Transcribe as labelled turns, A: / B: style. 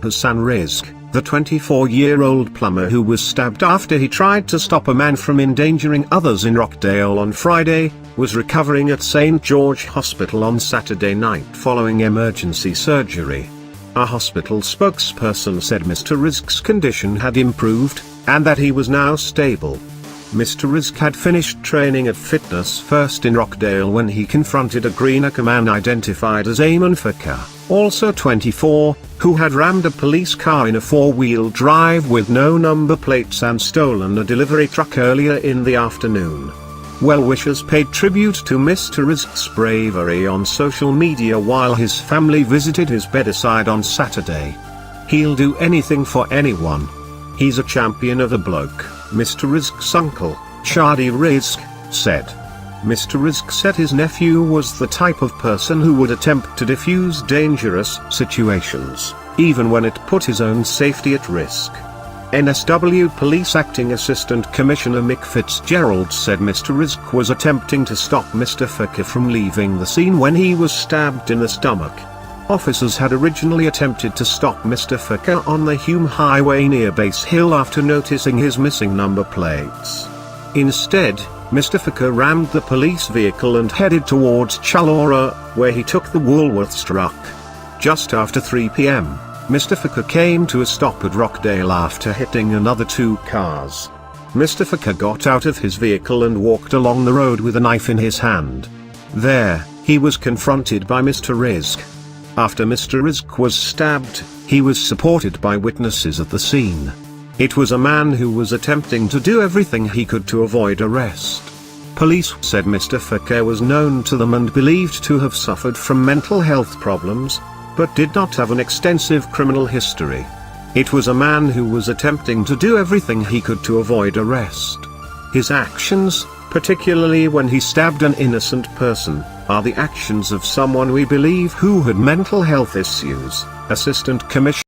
A: Hassan Rizk, the 24-year-old plumber who was stabbed after he tried to stop a man from endangering others in Rockdale on Friday, was recovering at St. George Hospital on Saturday night following emergency surgery. A hospital spokesperson said Mr. Rizk's condition had improved, and that he was now stable. Mr. Rizk had finished training at Fitness First in Rockdale when he confronted a Greenacre man identified as Ayman Fakir, also 24, who had rammed a police car in a four-wheel drive with no number plates and stolen a delivery truck earlier in the afternoon. Well-wishers paid tribute to Mr. Rizk's bravery on social media while his family visited his bedside on Saturday. "He'll do anything for anyone. He's a champion of a bloke," Mr. Rizk's uncle, Shadi Rizk, said. Mr. Rizk said his nephew was the type of person who would attempt to defuse dangerous situations, even when it put his own safety at risk. NSW Police Acting Assistant Commissioner Mick Fitzgerald said Mr. Rizk was attempting to stop Mr. Fakir from leaving the scene when he was stabbed in the stomach. Officers had originally attempted to stop Mr. Fakir on the Hume Highway near Base Hill after noticing his missing number plates. Instead, Mr. Fakir rammed the police vehicle and headed towards Chullora, where he took the Woolworths truck. Just after 3 p.m., Mr. Fakir came to a stop at Rockdale after hitting another two cars. Mr. Fakir got out of his vehicle and walked along the road with a knife in his hand. There, he was confronted by Mr. Rizk. After Mr. Rizk was stabbed, he was supported by witnesses at the scene. It was a man who was attempting to do everything he could to avoid arrest. Police said Mr. Fakir was known to them and believed to have suffered from mental health problems, but did not have an extensive criminal history. It was a man who was attempting to do everything he could to avoid arrest. His actions, particularly when he stabbed an innocent person, are the actions of someone we believe who had mental health issues, Assistant Commissioner